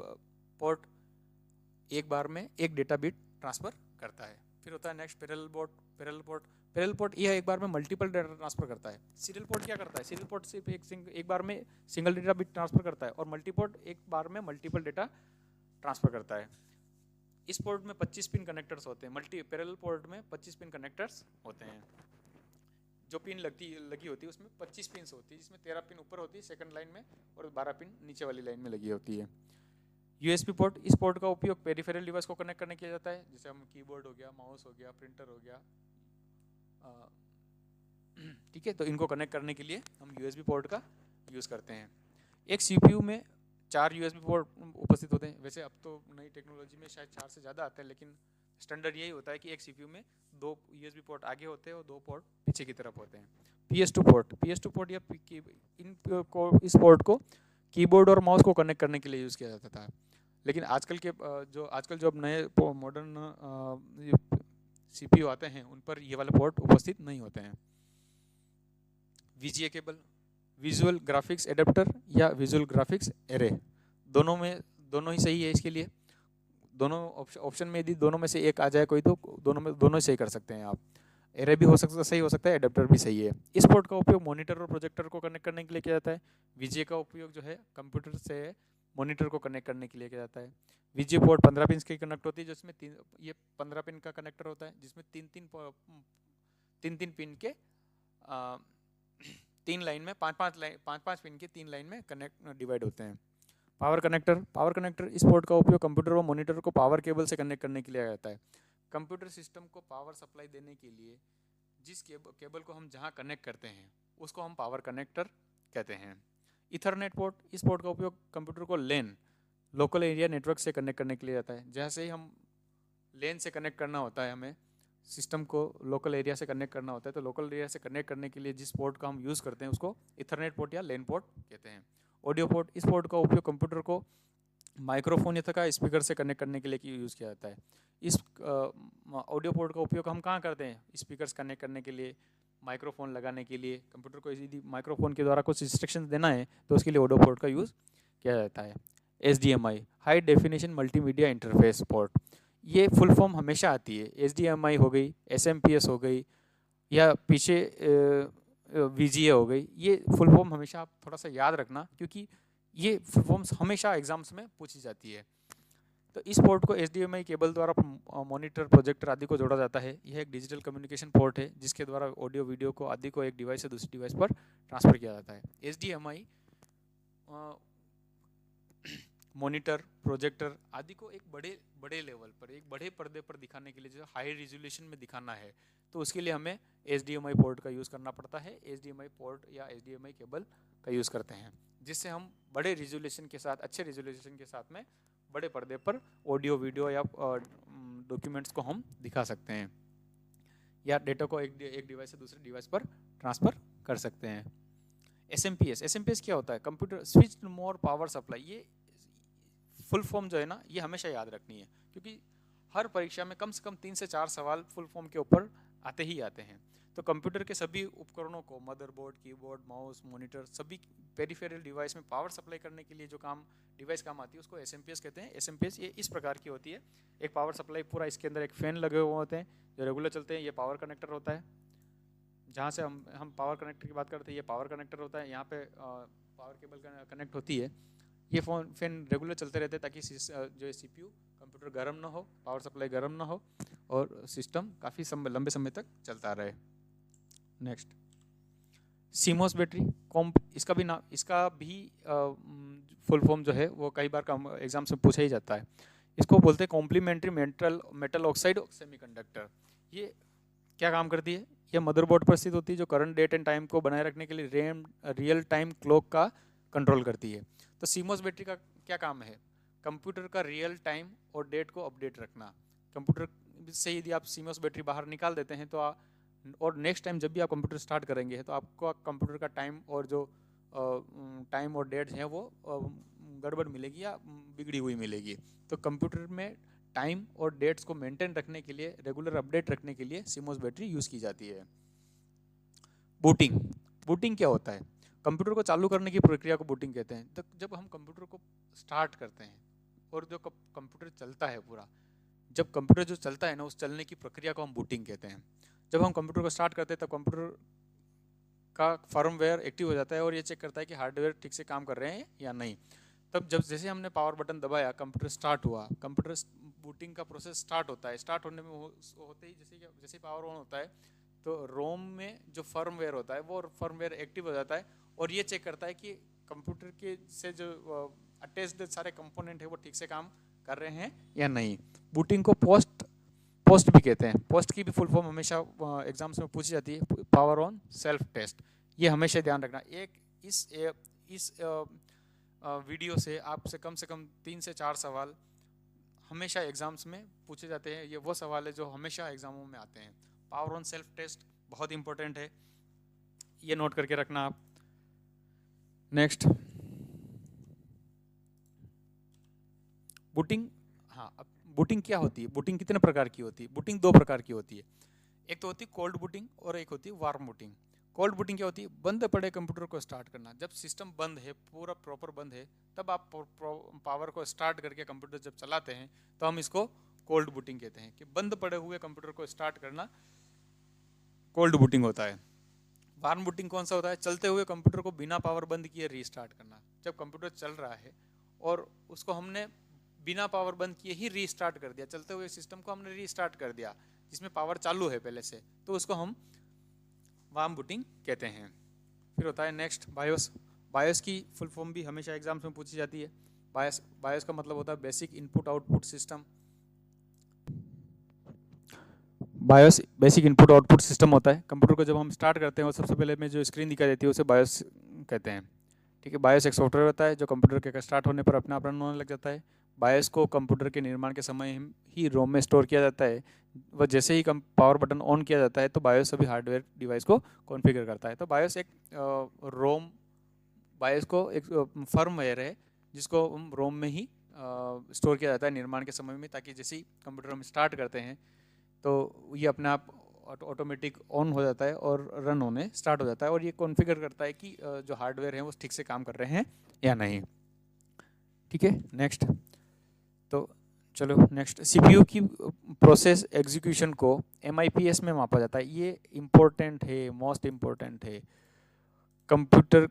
A: पोर्ट एक बार में एक डेटा बिट ट्रांसफ़र करता है। फिर होता है नेक्स्ट पैरेलल पोर्ट यह एक बार में मल्टीपल डेटा ट्रांसफ़र करता है। सीरियल पोर्ट क्या करता है? सीरियल पोर्ट सिर्फ एक बार में सिंगल डेटा बिट ट्रांसफ़र करता है, और मल्टीपोर्ट एक बार में मल्टीपल डेटा ट्रांसफ़र करता है। इस पोर्ट में 25 पिन कनेक्टर्स होते हैं। पैरेलल पोर्ट में 25 पिन कनेक्टर्स होते हैं। जो पिन लगी होती है उसमें 25 पिन होती है, जिसमें 13 पिन ऊपर होती है सेकंड लाइन में, और 12 पिन नीचे वाली लाइन में लगी होती है। यूएसबी पोर्ट, इस पोर्ट का उपयोग पेरिफेरल डिवाइस को कनेक्ट करने किया जाता है, जैसे हम कीबोर्ड हो गया, माउस हो गया, प्रिंटर हो गया, ठीक है। तो इनको कनेक्ट करने के लिए हम यूएसबी पोर्ट का यूज़ करते हैं। एक सीपीयू में 4 यूएसबी पोर्ट उपस्थित होते हैं। वैसे अब तो नई टेक्नोलॉजी में शायद 4 से ज़्यादा आते हैं, लेकिन स्टैंडर्ड यही होता है कि एक सीपीयू में 2 यूएसबी पोर्ट आगे होते हैं और 2 पोर्ट पीछे की तरफ होते हैं। PS2 पोर्ट या इस पोर्ट को कीबोर्ड और माउस को कनेक्ट करने के लिए यूज़ किया जाता था। लेकिन आजकल जो अब नए मॉडर्न सीपीयू आते हैं उन पर ये वाले पोर्ट उपस्थित नहीं होते हैं। VGA cable, visual graphics adapter या विजुअल ग्राफिक्स एरे, दोनों ही सही है इसके लिए। दोनों ऑप्शन में यदि दोनों में से एक आ जाए कोई, तो दोनों सही कर सकते हैं आप। एरे भी सही हो सकता है, एडेप्टर भी सही है। इस पोर्ट का उपयोग मॉनिटर और प्रोजेक्टर को कनेक्ट करने के लिए किया जाता है। VGA का उपयोग जो है कंप्यूटर से मॉनिटर को कनेक्ट करने के लिए किया जाता है। VGA पोर्ट 15 पिन की कनेक्ट होती है, जिसमें ये 15 पिन का कनेक्टर होता है, जिसमें तीन पिन के 3 लाइन में 5 पिन के 3 लाइन में कनेक्ट डिवाइड होते हैं। पावर कनेक्टर, इस पोर्ट का उपयोग कंप्यूटर और मॉनिटर को पावर केबल से कनेक्ट करने के लिए जाता है। कंप्यूटर सिस्टम को पावर सप्लाई देने के लिए जिस केबल को हम जहां कनेक्ट करते हैं उसको हम पावर कनेक्टर कहते हैं। ईथरनेट पोर्ट, इस पोर्ट का उपयोग कंप्यूटर को LAN लोकल एरिया नेटवर्क से कनेक्ट करने के लिए जाता है। जैसे ही हम LAN से कनेक्ट करना होता है, हमें सिस्टम को लोकल एरिया से कनेक्ट करना होता है, तो लोकल एरिया से कनेक्ट करने के लिए जिस पोर्ट का हम यूज़ करते हैं उसको ईथरनेट पोर्ट या LAN पोर्ट कहते हैं। ऑडियो पोर्ट, इस पोर्ट का उपयोग कंप्यूटर को माइक्रोफोन या स्पीकर से कनेक्ट करने के लिए यूज़ किया जाता है। इस ऑडियो पोर्ट का उपयोग हम कहाँ करते हैं? स्पीकर्स कनेक्ट करने के लिए, माइक्रोफोन लगाने के लिए। कंप्यूटर को यदि माइक्रोफोन के द्वारा कुछ इंस्ट्रक्शन देना है तो उसके लिए ऑडियो पोर्ट का यूज़ किया जाता है। HDMI, high definition multimedia interface port, ये फुल फॉर्म हमेशा आती है। HDMI हो गई, SMPS हो गई, या पीछे VGA हो गई। ये फुल फॉर्म हमेशा आप थोड़ा सा याद रखना, क्योंकि ये फुल फॉर्म्स हमेशा एग्जाम्स में पूछी जाती है। तो इस पोर्ट को HDMI केबल द्वारा मॉनिटर, प्रोजेक्टर आदि को जोड़ा जाता है। यह एक डिजिटल कम्युनिकेशन पोर्ट है जिसके द्वारा ऑडियो वीडियो को आदि को एक डिवाइस से दूसरी डिवाइस पर ट्रांसफ़र किया जाता है। HDMI मॉनिटर, प्रोजेक्टर आदि को एक बड़े लेवल पर, एक बड़े पर्दे पर दिखाने के लिए, जो हाई रिजोल्यूशन में दिखाना है, तो उसके लिए हमें HDMI पोर्ट का यूज़ करना पड़ता है। HDMI पोर्ट या HDMI केबल का यूज़ करते हैं, जिससे हम बड़े रिजोल्यूशन के साथ, अच्छे रिजोल्यूशन के साथ में बड़े पर्दे पर ऑडियो, वीडियो या डॉक्यूमेंट्स को हम दिखा सकते हैं, या डेटा को एक डिवाइस से दूसरे डिवाइस पर ट्रांसफ़र कर सकते हैं। SMPS क्या होता है? Computer switch mode power supply. ये फुल फॉर्म जो है ना, ये हमेशा याद रखनी है, क्योंकि हर परीक्षा में कम से कम 3 से 4 सवाल फुल फॉर्म के ऊपर आते ही आते हैं। तो कंप्यूटर के सभी उपकरणों को, मदरबोर्ड, कीबोर्ड, माउस, मॉनिटर, सभी पेरिफेरल डिवाइस में पावर सप्लाई करने के लिए जो डिवाइस काम आती है उसको एसएमपीएस कहते हैं। एसएमपीएस ये इस प्रकार की होती है, एक पावर सप्लाई पूरा, इसके अंदर एक फैन लगे हुए होते हैं जो रेगुलर चलते हैं। ये पावर कनेक्टर होता है, जहाँ से हम पावर कनेक्टर की बात करते हैं, ये पावर कनेक्टर होता है। यहाँ पे पावर केबल कनेक्ट होती है। ये फैन रेगुलर चलते रहते हैं ताकि जो सीपीयू कंप्यूटर गर्म ना हो, पावर सप्लाई गर्म ना हो और सिस्टम काफ़ी लंबे समय तक चलता रहे। नेक्स्ट, सीमोस बैटरी इसका भी फुल फॉर्म जो है वो कई बार एग्जाम से पूछा ही जाता है। इसको बोलते हैं कॉम्प्लीमेंट्री मेटल ऑक्साइड सेमीकंडक्टर। ये क्या काम करती है? यह मदरबोर्ड पर स्थित होती है जो करंट, डेट एंड टाइम को बनाए रखने के लिए रियल टाइम क्लॉक का कंट्रोल करती है। तो सीमोस बैटरी का क्या काम है? कंप्यूटर का रियल टाइम और डेट को अपडेट रखना। कंप्यूटर से यदि आप सीमोस बैटरी बाहर निकाल देते हैं तो और नेक्स्ट टाइम जब भी आप कंप्यूटर स्टार्ट करेंगे तो आपको कंप्यूटर का टाइम और जो टाइम और डेट है वो गड़बड़ मिलेगी या बिगड़ी हुई मिलेगी। तो कंप्यूटर में टाइम और डेट्स को मेंटेन रखने के लिए, रेगुलर अपडेट रखने के लिए सीमोस बैटरी यूज़ की जाती है। बूटिंग क्या होता है? कंप्यूटर को चालू करने की प्रक्रिया को बूटिंग कहते हैं। तो जब हम कंप्यूटर को स्टार्ट करते हैं और जो कंप्यूटर चलता है पूरा, जब कंप्यूटर जो चलता है ना, उस चलने की प्रक्रिया को हम बूटिंग कहते हैं। जब हम कंप्यूटर को स्टार्ट करते हैं तब कंप्यूटर का फर्मवेयर एक्टिव हो जाता है और ये चेक करता है कि हार्डवेयर ठीक से काम कर रहे हैं या नहीं। तब जैसे हमने पावर बटन दबाया, कंप्यूटर स्टार्ट हुआ, कंप्यूटर बूटिंग का प्रोसेस स्टार्ट होता है। स्टार्ट होने में होते ही जैसे पावर ऑन होता है तो रोम में जो फर्मवेयर होता है वो फर्मवेयर एक्टिव हो जाता है और ये चेक करता है कि कंप्यूटर के से जो अटैच्ड सारे कंपोनेंट है वो ठीक से काम कर रहे हैं या नहीं। बूटिंग को पोस्ट भी कहते हैं। पोस्ट की भी फुल फॉर्म हमेशा एग्जाम्स में पूछी जाती है, पावर ऑन सेल्फ टेस्ट। ये हमेशा ध्यान रखना। इस वीडियो से आपसे कम 3 से 4 सवाल हमेशा एग्जाम्स में पूछे जाते हैं। ये वो सवाल है जो हमेशा एग्जामों में आते हैं। पावर ऑन सेल्फ टेस्ट बहुत इंपॉर्टेंट है, ये नोट करके रखना आप। Next, booting. हाँ, अब बूटिंग क्या होती है? बूटिंग कितने प्रकार की होती है? बूटिंग 2 प्रकार की होती है। एक तो होती है कोल्ड बूटिंग और एक होती है वार्म बूटिंग। कोल्ड बूटिंग क्या होती है? बंद पड़े कंप्यूटर को स्टार्ट करना। जब सिस्टम बंद है, पूरा प्रॉपर बंद है, तब आप पावर को स्टार्ट करके कंप्यूटर जब चलाते हैं तो हम इसको कोल्ड बूटिंग कहते हैं। कि बंद पड़े हुए कंप्यूटर को स्टार्ट करना कोल्ड बूटिंग होता है। वार्म बूटिंग कौन सा होता है? चलते हुए कंप्यूटर को बिना पावर बंद किए रीस्टार्ट करना। जब कंप्यूटर चल रहा है और उसको हमने बिना पावर बंद किए ही रीस्टार्ट कर दिया, चलते हुए सिस्टम को हमने रीस्टार्ट कर दिया जिसमें पावर चालू है पहले से, तो उसको हम वार्म बूटिंग कहते हैं। फिर होता है नेक्स्ट बायोस। बायोस की फुल फॉर्म भी हमेशा एग्जाम्स में पूछी जाती है। बायोस का मतलब होता है basic input output system. BIOS basic input output system होता है। कंप्यूटर को जब हम स्टार्ट करते हैं और सबसे पहले में जो स्क्रीन दिखाई देती है उसे बायोस कहते हैं। ठीक है, बायोस एक सॉफ्टवेयर होता है जो कंप्यूटर के स्टार्ट होने पर अपने आप रन होने लग जाता है। बायोस को कंप्यूटर के निर्माण के समय ही रोम में स्टोर किया जाता है। वह जैसे ही पावर बटन ऑन किया जाता है तो बायोस सभी हार्डवेयर डिवाइस को कॉन्फ़िगर करता है। तो बायोस एक बायोस को एक फर्मवेयर है जिसको रोम में ही स्टोर किया जाता है निर्माण के समय में, ताकि जैसे ही कंप्यूटर हम स्टार्ट करते हैं तो ये अपने आप ऑटोमेटिक ऑन हो जाता है और रन होने स्टार्ट हो जाता है और ये कॉन्फ़िगर करता है कि जो हार्डवेयर हैं वो ठीक से काम कर रहे हैं या नहीं। ठीक है, नेक्स्ट। तो चलो नेक्स्ट, सीपीयू की प्रोसेस एग्जीक्यूशन को एमआईपीएस में मापा जाता है। ये इम्पोर्टेंट है, मोस्ट इम्पोर्टेंट है। कंप्यूटर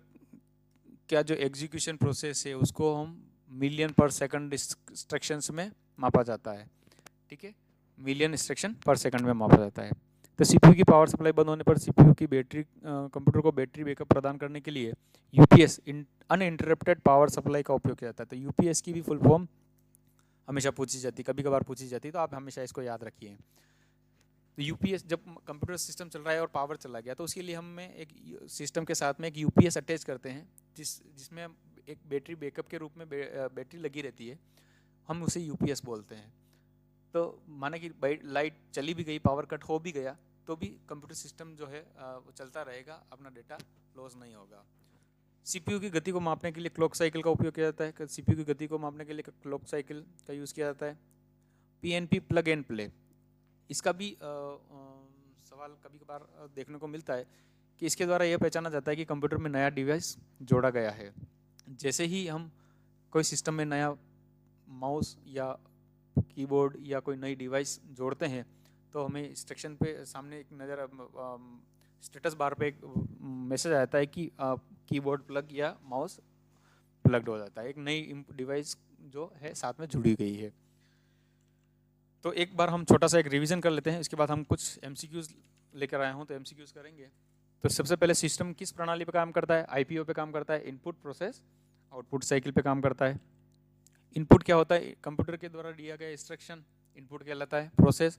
A: का जो एग्जीक्यूशन प्रोसेस है उसको हम मिलियन पर सेकंड इंस्ट्रक्शंस में मापा जाता है। ठीक है, मिलियन इंस्ट्रक्शन पर सेकंड में मापा जाता है। तो सीपीयू की पावर सप्लाई बंद होने पर सीपीयू की कंप्यूटर को बैटरी बैकअप प्रदान करने के लिए यूपीएस अनइंटरप्टेड पावर सप्लाई का उपयोग किया जाता है। तो यूपीएस की भी फुल फॉर्म हमेशा पूछी जाती है, कभी कभार पूछी जाती है, तो आप हमेशा इसको याद रखिए। तो यूपीएस, जब कंप्यूटर सिस्टम चल रहा है और पावर चला गया तो उसके लिए हम एक सिस्टम के साथ में एक यूपीएस अटैच करते हैं जिसमें एक बैटरी बैकअप के रूप में बैटरी लगी रहती है, हम उसे यूपीएस बोलते हैं। तो माना कि लाइट चली भी गई, पावर कट हो भी गया, तो भी कंप्यूटर सिस्टम जो है वो चलता रहेगा, अपना डेटा लॉस नहीं होगा। सीपीयू की गति को मापने के लिए क्लॉक साइकिल का उपयोग किया जाता है। सीपीयू की गति को मापने के लिए क्लॉक साइकिल का यूज़ किया जाता है। पीएनपी प्लग एंड प्ले, इसका भी सवाल कभी कभार देखने को मिलता है कि इसके द्वारा यह पहचाना जाता है कि कंप्यूटर में नया डिवाइस जोड़ा गया है। जैसे ही हम कोई सिस्टम में नया माउस या कीबोर्ड या कोई नई डिवाइस जोड़ते हैं तो हमें इंस्ट्रक्शन पे सामने एक नज़र स्टेटस बार पे एक मैसेज आता है कि कीबोर्ड प्लग या माउस प्लग्ड हो जाता है, एक नई डिवाइस जो है साथ में जुड़ी गई है। तो एक बार हम छोटा सा एक रिवीजन कर लेते हैं, इसके बाद हम कुछ एमसीक्यूज लेकर आए हूँ तो एमसीक्यूज करेंगे। तो सबसे पहले सिस्टम किस प्रणाली पे काम करता है? आईपीओ पे काम करता है, इनपुट प्रोसेस आउटपुट साइकिल पे काम करता है। इनपुट क्या होता है? कंप्यूटर के द्वारा दिया गया इंस्ट्रक्शन इनपुट कहलाता है। प्रोसेस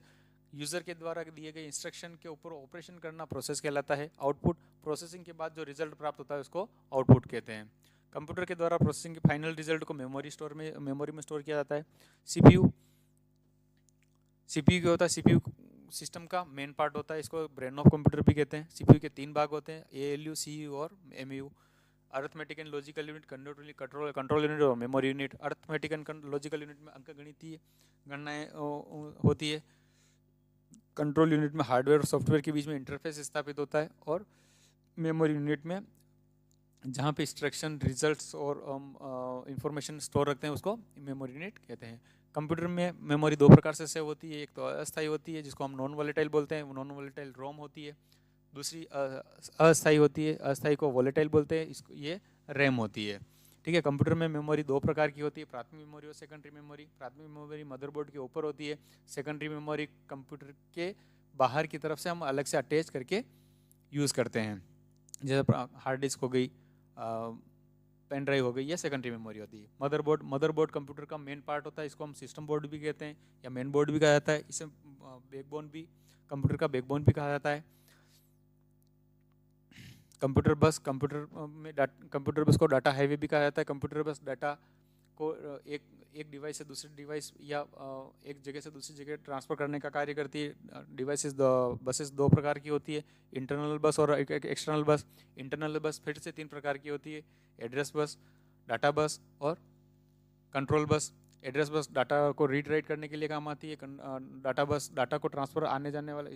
A: यूजर के द्वारा दिए गए इंस्ट्रक्शन के ऊपर ऑपरेशन करना प्रोसेस कहलाता है। आउटपुट प्रोसेसिंग के बाद जो रिजल्ट प्राप्त होता है उसको आउटपुट कहते हैं। कंप्यूटर के द्वारा प्रोसेसिंग के फाइनल रिजल्ट को मेमोरी में स्टोर किया जाता है। सीपीयू क्या होता है? सीपीयू सिस्टम का मेन पार्ट होता है, इसको ब्रेन ऑफ कंप्यूटर भी कहते हैं। सीपीयू के 3 भाग होते हैं, एएलयू, सीयू और MU. Arithmetic and logical unit, control unit और memory unit. Arithmetic and logical unit में अंकगणितीय गणनाएं होती है। कंट्रोल यूनिट में हार्डवेयर और सॉफ्टवेयर के बीच में इंटरफेस स्थापित होता है। और मेमोरी यूनिट में जहाँ पे इंस्ट्रक्शन, रिजल्ट्स और इंफॉर्मेशन स्टोर रखते हैं उसको मेमोरी यूनिट कहते हैं। कंप्यूटर में मेमोरी 2 प्रकार से सेव होती है, एक तो अस्थायी होती है जिसको हम नॉन वोलेटाइल बोलते हैं, नॉन वोलेटाइल रोम होती है। दूसरी अस्थायी होती है, अस्थायी को वोलेटाइल बोलते हैं, इसको ये रैम होती है। ठीक है। कंप्यूटर में मेमोरी 2 प्रकार की होती है, प्राथमिक मेमोरी और सेकेंडरी मेमोरी। प्राथमिक मेमोरी मदरबोर्ड के ऊपर होती है, सेकेंडरी मेमोरी कंप्यूटर के बाहर की तरफ से हम अलग से अटैच करके यूज़ करते हैं। जैसे हार्ड डिस्क हो गई, पेन ड्राइव हो गई, या सेकेंडरी मेमोरी होती है। मदरबोर्ड कंप्यूटर का मेन पार्ट होता है, इसको हम सिस्टम बोर्ड भी कहते हैं या मेन बोर्ड भी कहा जाता है। इसे बैकबोन भी, कंप्यूटर का बैकबोन भी कहा जाता है। कंप्यूटर बस को डाटा हाईवे भी कहा जाता है। कंप्यूटर बस डाटा को एक डिवाइस से दूसरे डिवाइस या एक जगह से दूसरी जगह ट्रांसफ़र करने का कार्य करती है। बसेस 2 प्रकार की होती है, इंटरनल बस और एक एक्सटर्नल बस। इंटरनल बस फिर से 3 प्रकार की होती है, एड्रेस बस, डाटा बस और control bus. Address bus data को रीड राइट करने के लिए काम आती है। डाटा बस डाटा को ट्रांसफ़र आने जाने वाले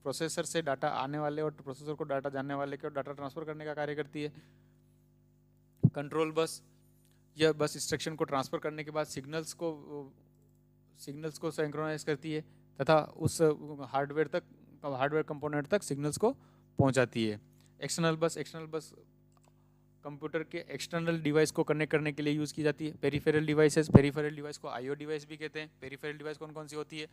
A: प्रोसेसर से डाटा आने वाले और प्रोसेसर को डाटा जाने वाले के और डाटा ट्रांसफ़र करने का कार्य करती है। कंट्रोल बस यह बस इंस्ट्रक्शन को ट्रांसफ़र करने के बाद सिग्नल्स को सिंक्रोनाइज करती है तथा उस हार्डवेयर कंपोनेंट तक सिग्नल्स को पहुंचाती है। एक्सटर्नल बस कंप्यूटर के एक्सटर्नल डिवाइस को कनेक्ट करने के लिए यूज़ की जाती है। पेरिफेरल डिवाइस को आईओ डिवाइस भी कहते हैं। पेरिफेरल डिवाइस कौन कौन सी होती है?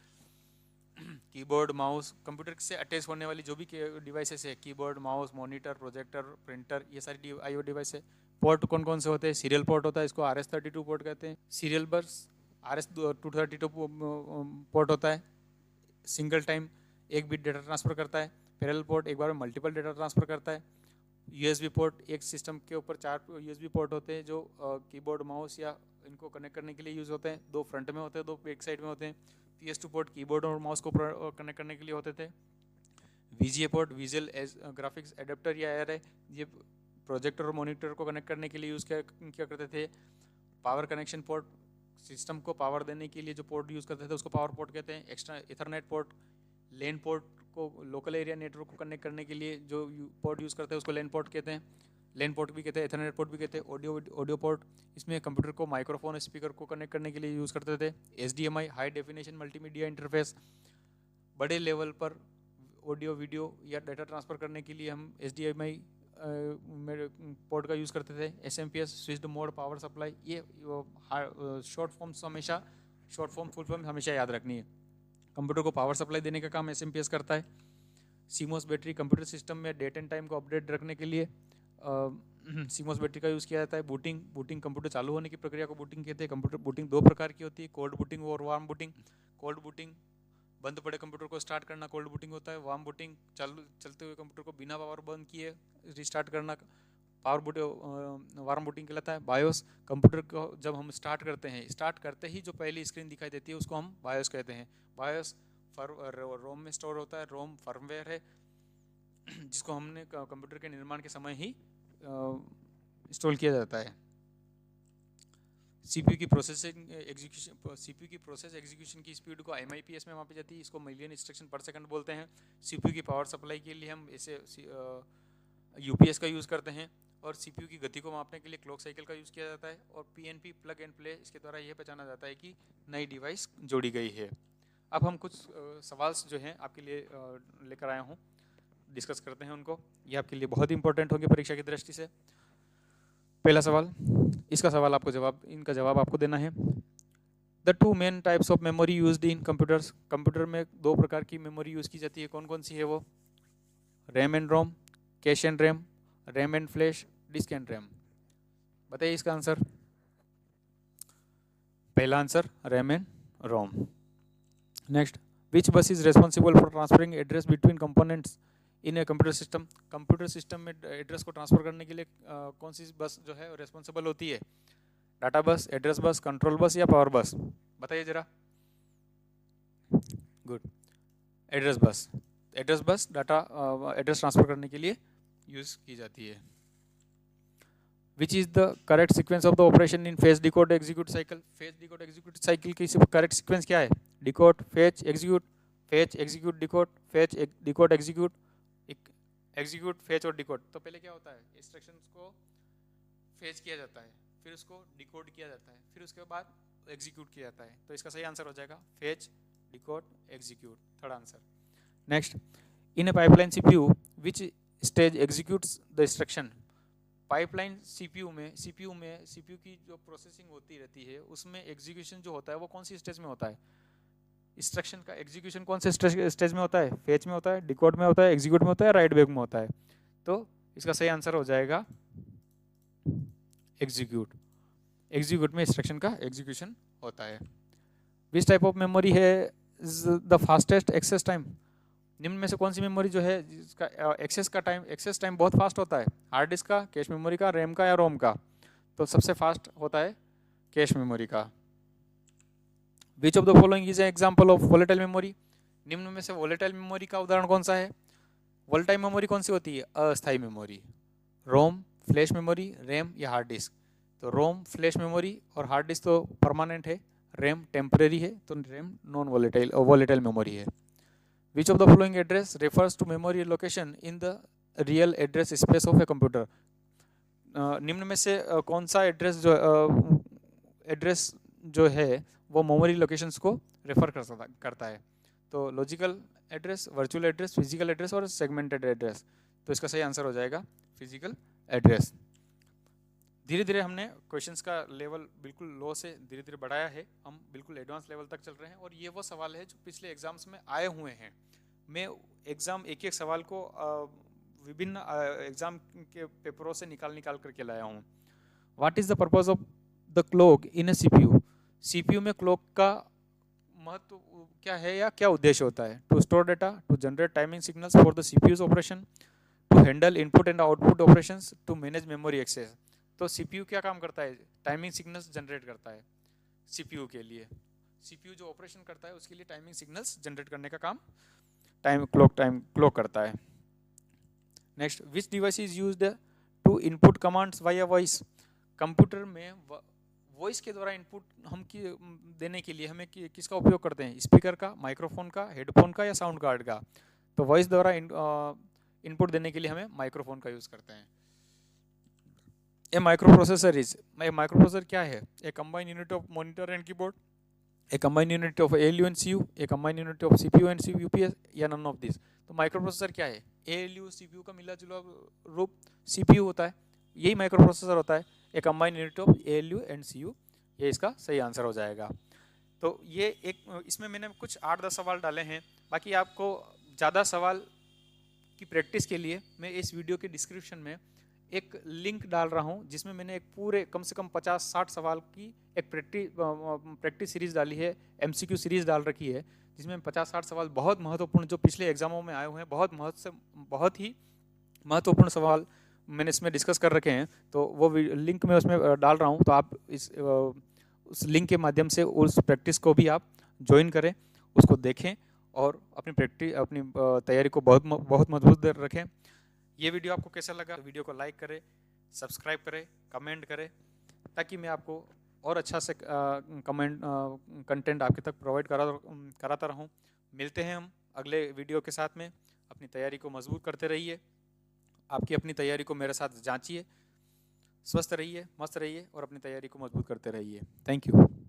A: कीबोर्ड, माउस, कंप्यूटर से अटैच होने वाली जो भी डिवाइसेस है, keyboard, mouse, monitor, projector, printer, ये सारी आईओ डिवाइस है। पोर्ट कौन कौन से होते हैं? सीरियल पोर्ट होता है, इसको RS32 पोर्ट कहते हैं। सीरियल बस RS232 पोर्ट होता है, सिंगल टाइम एक बिट डेटा ट्रांसफ़र करता है। पैरेलल पोर्ट एक बार में मल्टीपल डेटा ट्रांसफ़र करता है। USB पोर्ट, एक सिस्टम के ऊपर 4 USB पोर्ट होते हैं जो कीबोर्ड, माउस या इनको कनेक्ट करने के लिए यूज़ होते हैं। 2 फ्रंट में होते हैं, 2 बैक साइड में होते हैं। PS2 पोर्ट कीबोर्ड और माउस को कनेक्ट करने के लिए होते थे। VGA port, visual graphics adapter या ARRI, ये प्रोजेक्टर और मॉनिटर को कनेक्ट करने के लिए यूज़ किया करते थे। पावर कनेक्शन पोर्ट, सिस्टम को पावर देने के लिए जो पोर्ट यूज़ करते थे उसको पावर पोर्ट कहते हैं। Extra ethernet port, LAN port को लोकल एरिया नेटवर्क को कनेक्ट करने के लिए जो पोर्ट यूज़ करते हैं उसको लैन पोर्ट कहते हैं। लैन पोर्ट भी कहते हैं, इथरनेट पोर्ट भी कहते हैं। ऑडियो पोर्ट, इसमें कंप्यूटर को माइक्रोफोन, स्पीकर को कनेक्ट करने के लिए यूज़ करते थे। HDMI, high definition multimedia interface, बड़े लेवल पर ऑडियो, वीडियो या डाटा ट्रांसफ़र करने के लिए हम HDMI पोर्ट का यूज़ करते थे। SMPS, switched mode power supply, ये शॉर्ट फॉर्म फुल फॉर्म हमेशा याद रखनी है। कंप्यूटर को पावर सप्लाई देने का काम SMPS करता है। CMOS बैटरी, कंप्यूटर सिस्टम में डेट एंड टाइम को अपडेट रखने के लिए CMOS बैटरी का यूज़ किया जाता है। बूटिंग कंप्यूटर चालू होने की प्रक्रिया को बूटिंग कहते हैं। कंप्यूटर बूटिंग 2 प्रकार की होती है, कोल्ड बूटिंग और वार्म बूटिंग। कोल्ड बूटिंग बंद पड़े कंप्यूटर को स्टार्ट करना कोल्ड बूटिंग होता है। वार्म बूटिंग चलते हुए कंप्यूटर को बिना पावर बंद किए रिस्टार्ट करना वार्म बूटिंग कहलाता है। बायोस, कंप्यूटर को जब हम स्टार्ट करते ही जो पहली स्क्रीन दिखाई देती है उसको हम बायोस कहते हैं। बायोस रोम में स्टोर होता है। रोम फर्मवेयर है जिसको हमने कंप्यूटर के निर्माण के समय ही इंस्टॉल किया जाता है। सीपीयू की प्रोसेस एग्जीक्यूशन की स्पीड को MIPS में मापी जाती है, इसको मिलियन इंस्ट्रक्शन पर सेकंड बोलते हैं। सीपीयू की पावर सप्लाई के लिए हम इसे UPS का यूज़ करते हैं, और सीपीयू की गति को मापने के लिए क्लॉक साइकिल का यूज़ किया जाता है, और PNP प्लग एंड प्ले इसके द्वारा यह पहचाना जाता है कि नई डिवाइस जोड़ी गई है। अब हम कुछ सवाल जो हैं आपके लिए लेकर आया हूँ, डिस्कस करते हैं उनको। ये आपके लिए बहुत इंपॉर्टेंट होंगे परीक्षा की दृष्टि से। पहला सवाल, इनका जवाब आपको देना है। The two main types of memory used in computers, computer में दो प्रकार की मेमोरी यूज़ की जाती है, कौन कौन सी है वो? RAM and ROM, cache and RAM, RAM and flash, disk and RAM. बताइए इसका आंसर। पहला answer RAM and ROM. Next, which bus is responsible for transferring address between components in a computer system, computer system में एड्रेस को ट्रांसफर करने के लिए कौन सी बस जो है रेस्पॉन्सिबल होती है? डाटा बस, एड्रेस बस, कंट्रोल बस या पावर बस? बताइए जरा। Good, address bus. Address bus data address transfer करने के लिए यूज की जाती है। Which is the correct sequence of the operation in fetch decode execute cycle, fetch decode execute cycle की करेक्ट सीक्वेंस क्या है? Decode, fetch, execute, fetch, execute, decode, fetch, decode, execute, execute, fetch और डिकोड। तो पहले क्या होता है? इंस्ट्रक्शंस को फेच किया जाता है, फिर उसको डिकोड किया जाता है, फिर उसके बाद एग्जीक्यूट किया जाता है। तो इसका सही आंसर हो जाएगा fetch, decode, execute, third answer. Next, in A pipeline CPU which stage executes the instruction, pipeline CPU की जो प्रोसेसिंग होती रहती है उसमें एग्जीक्यूशन जो होता है वो कौन सी स्टेज में होता है? इंस्ट्रक्शन का एग्जीक्यूशन कौन से स्टेज में होता है? फेच में होता है, डिकोड में होता है, एग्जीक्यूट में होता है, राइट बैक में होता है? तो इसका सही आंसर हो जाएगा एग्जीक्यूट। एग्जीक्यूट में इंस्ट्रक्शन का एग्जीक्यूशन होता है। विच टाइप ऑफ मेमोरी है द फास्टेस्ट एक्सेस टाइम, निम्न में से कौन सी मेमोरी जो है जिसका एक्सेस टाइम बहुत फास्ट होता है? हार्ड डिस्क का, कैश मेमोरी का, रैम का या रोम का? तो सबसे फास्ट होता है कैश मेमोरी का। Which of the following is example of volatile memory, निम्न में से वोलेटाइल मेमोरी का उदाहरण कौन सा है? वोलेटाइल मेमोरी कौन सी होती है? अस्थायी मेमोरी। रोम, फ्लैश मेमोरी, रैम या हार्ड डिस्क? तो रोम, फ्लैश मेमोरी और हार्ड डिस्क तो परमानेंट है, रैम टेम्परेरी है, तो रैम नॉन वोलेटाइल मेमोरी है। Which of the following address refers to memory location in the real address space of a computer? निम्न में से कौन सा एड्रेस जो है वो मेमोरी लोकेशंस को रेफर करता है? तो logical address, virtual address, physical address और सेगमेंटेड एड्रेस। तो इसका सही आंसर हो जाएगा फिजिकल एड्रेस। धीरे धीरे हमने क्वेश्चंस का लेवल बिल्कुल लो से धीरे धीरे बढ़ाया है, हम बिल्कुल एडवांस लेवल तक चल रहे हैं, और ये वो सवाल है जो पिछले एग्जाम्स में आए हुए हैं। मैं एक एक सवाल को विभिन्न एग्जाम के पेपरों से निकाल करके लाया हूँ। What is the purpose of the clock in a CPU, CPU में क्लॉक का महत्व क्या है या क्या उद्देश्य होता है? To store data, to generate timing signals for the CPU's operation, to handle input and output operations, to manage memory access. तो CPU क्या काम करता है? टाइमिंग सिग्नल्स जनरेट करता है CPU के लिए। CPU जो ऑपरेशन करता है उसके लिए टाइमिंग सिग्नल्स जनरेट करने का काम क्लॉक करता है। Next, which device is used to input commands via voice, computer में वॉइस के द्वारा इनपुट देने के लिए हमें किसका उपयोग करते हैं? स्पीकर का, माइक्रोफोन का, हेडफोन का या साउंड कार्ड का? तो वॉइस द्वारा इनपुट देने के लिए हमें माइक्रोफोन का यूज करते हैं। ए माइक्रोप्रोसेसर क्या है? A combined unit of monitor and keyboard, a combined unit of ALU and CU, a combined unit of CPU and UPS या नन ऑफ दिस? तो माइक्रोप्रोसेसर क्या है? ALU CPU का मिला जुला रूप CPU होता है, यही माइक्रोप्रोसेसर होता है। A combined unit of ALU and CU, ये इसका सही आंसर हो जाएगा। तो ये इसमें मैंने कुछ 8-10 सवाल डाले हैं। बाकी आपको ज़्यादा सवाल की प्रैक्टिस के लिए मैं इस वीडियो के डिस्क्रिप्शन में एक लिंक डाल रहा हूं, जिसमें मैंने एक पूरे कम से कम 50-60 सवाल की एक प्रैक्टिस सीरीज डाली है, MCQ सीरीज डाल रखी है, जिसमें 50-60 सवाल बहुत महत्वपूर्ण जो पिछले एग्जामों में आए हुए हैं, बहुत ही महत्वपूर्ण सवाल मैंने इसमें डिस्कस कर रखे हैं। तो वो लिंक मैं उसमें डाल रहा हूं, तो आप उस लिंक के माध्यम से उस प्रैक्टिस को भी आप ज्वाइन करें, उसको देखें और अपनी तैयारी को बहुत मजबूत रखें। ये वीडियो आपको कैसा लगा? वीडियो को लाइक करें, सब्सक्राइब करें, कमेंट करें, ताकि मैं आपको और अच्छा से कंटेंट आपके तक प्रोवाइड कराता रहूं। मिलते हैं हम अगले वीडियो के साथ में। अपनी तैयारी को मजबूत करते रहिए, आपकी अपनी तैयारी को मेरे साथ जांचिए। स्वस्थ रहिए, मस्त रहिए और अपनी तैयारी को मजबूत करते रहिए। Thank you.